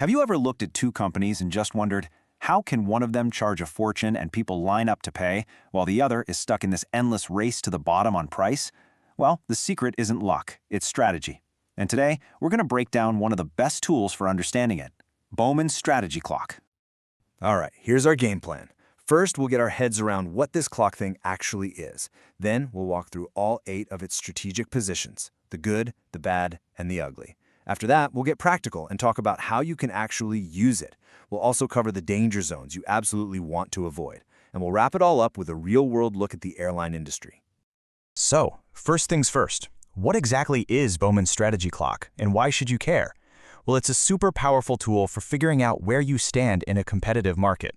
Have you ever looked at two companies and just wondered, how can one of them charge a fortune and people line up to pay, while the other is stuck in this endless race to the bottom on price? Well, the secret isn't luck, it's strategy. And today, we're going to break down one of the best tools for understanding it, Bowman's strategy clock. All right, here's our game plan. First, we'll get our heads around what this clock thing actually is. Then, we'll walk through all 8 of its strategic positions, the good, the bad, and the ugly. After that, we'll get practical and talk about how you can actually use it. We'll also cover the danger zones you absolutely want to avoid. And we'll wrap it all up with a real-world look at the airline industry. So, first things first, what exactly is Bowman's strategy clock, and why should you care? Well, it's a super powerful tool for figuring out where you stand in a competitive market.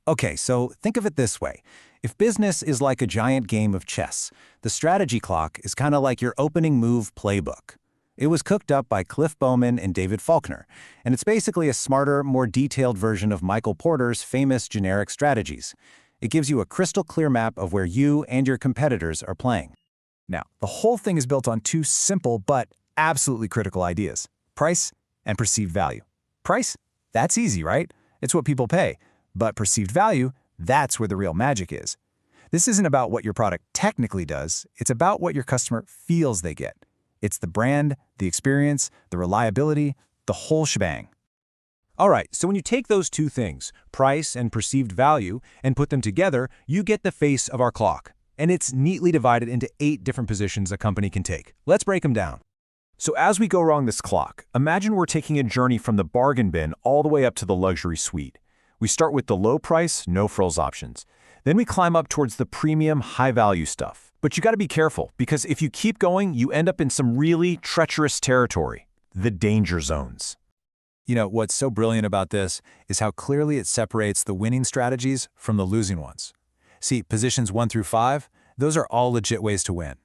Okay, so think of it this way. If business is like a giant game of chess, the strategy clock is kind of like your opening move playbook. It was cooked up by Cliff Bowman and David Faulkner, and it's basically a smarter, more detailed version of Michael Porter's famous generic strategies. It gives you a crystal clear map of where you and your competitors are playing. Now, the whole thing is built on 2 simple but absolutely critical ideas: price and perceived value. Price? That's easy, right? It's what people pay. But perceived value, that's where the real magic is. This isn't about what your product technically does, it's about what your customer feels they get. It's the brand, the experience, the reliability, the whole shebang. All right, so when you take those 2 things, price and perceived value, and put them together, you get the face of our clock. And it's neatly divided into 8 different positions a company can take. Let's break them down. So as we go along this clock, imagine we're taking a journey from the bargain bin all the way up to the luxury suite. We start with the low price, no frills options. Then we climb up towards the premium, high value stuff. But you got to be careful, because if you keep going, you end up in some really treacherous territory, the danger zones. You know, what's so brilliant about this is how clearly it separates the winning strategies from the losing ones. See, positions 1 through 5, those are all legit ways to win.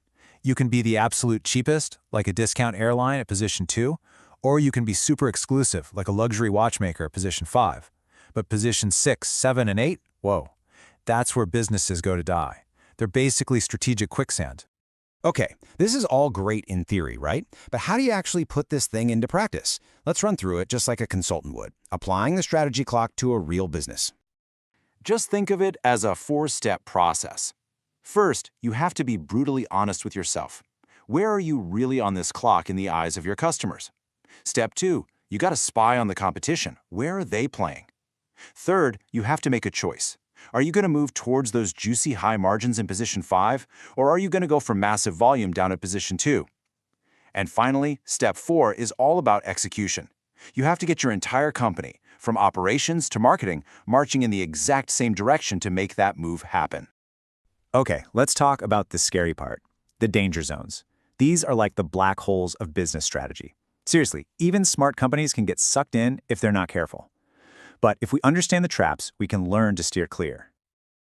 You can be the absolute cheapest, like a discount airline at position 2, or you can be super exclusive, like a luxury watchmaker at position 5. But positions 6, 7, and 8, whoa, that's where businesses go to die. They're basically strategic quicksand. Okay, this is all great in theory, right? But how do you actually put this thing into practice? Let's run through it just like a consultant would, applying the strategy clock to a real business. Just think of it as a 4-step process. First, you have to be brutally honest with yourself. Where are you really on this clock in the eyes of your customers? Step 2, you got to spy on the competition. Where are they playing? Third, you have to make a choice. Are you going to move towards those juicy high margins in position 5, or are you going to go for massive volume down at position 2? And finally, step 4 is all about execution. You have to get your entire company, from operations to marketing, marching in the exact same direction to make that move happen. Okay, let's talk about the scary part, the danger zones. These are like the black holes of business strategy. Seriously, even smart companies can get sucked in if they're not careful. But if we understand the traps, we can learn to steer clear.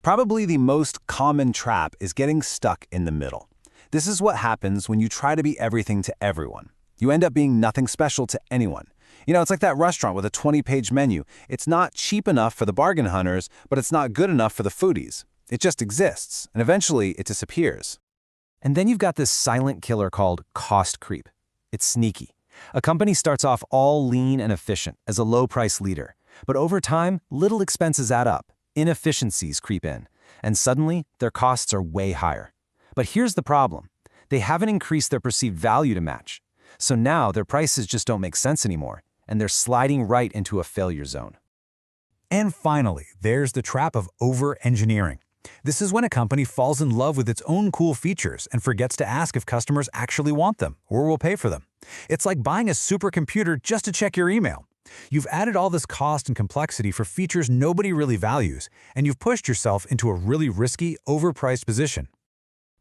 Probably the most common trap is getting stuck in the middle. This is what happens when you try to be everything to everyone. You end up being nothing special to anyone. You know, it's like that restaurant with a 20-page menu. It's not cheap enough for the bargain hunters, but it's not good enough for the foodies. It just exists, and eventually it disappears. And then you've got this silent killer called cost creep. It's sneaky. A company starts off all lean and efficient as a low-price leader. But over time, little expenses add up, inefficiencies creep in, and suddenly their costs are way higher. But here's the problem. They haven't increased their perceived value to match. So now their prices just don't make sense anymore, and they're sliding right into a failure zone. And finally, there's the trap of over-engineering. This is when a company falls in love with its own cool features and forgets to ask if customers actually want them or will pay for them. It's like buying a supercomputer just to check your email. You've added all this cost and complexity for features nobody really values, and you've pushed yourself into a really risky, overpriced position.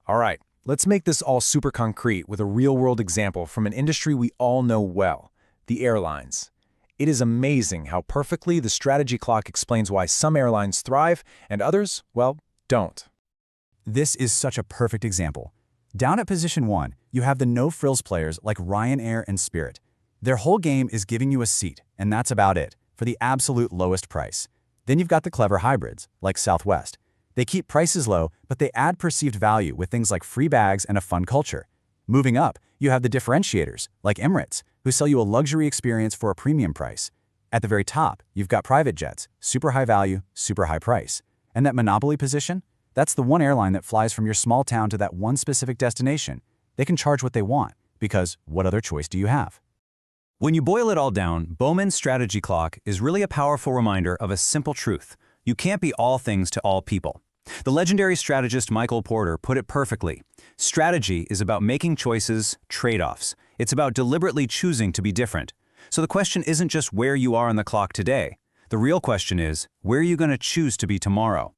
All right, let's make this all super concrete with a real-world example from an industry we all know well, the airlines. It is amazing how perfectly the strategy clock explains why some airlines thrive and others, well, don't. This is such a perfect example. Down at position 1, you have the no-frills players like Ryanair and Spirit. Their whole game is giving you a seat, and that's about it, for the absolute lowest price. Then you've got the clever hybrids, like Southwest. They keep prices low, but they add perceived value with things like free bags and a fun culture. Moving up, you have the differentiators, like Emirates, who sell you a luxury experience for a premium price. At the very top, you've got private jets, super high value, super high price. And that monopoly position? That's the one airline that flies from your small town to that one specific destination. They can charge what they want, because what other choice do you have? When you boil it all down, Bowman's strategy clock is really a powerful reminder of a simple truth. You can't be all things to all people. The legendary strategist Michael Porter put it perfectly. Strategy is about making choices, trade-offs. It's about deliberately choosing to be different. So the question isn't just where you are on the clock today. The real question is, where are you going to choose to be tomorrow?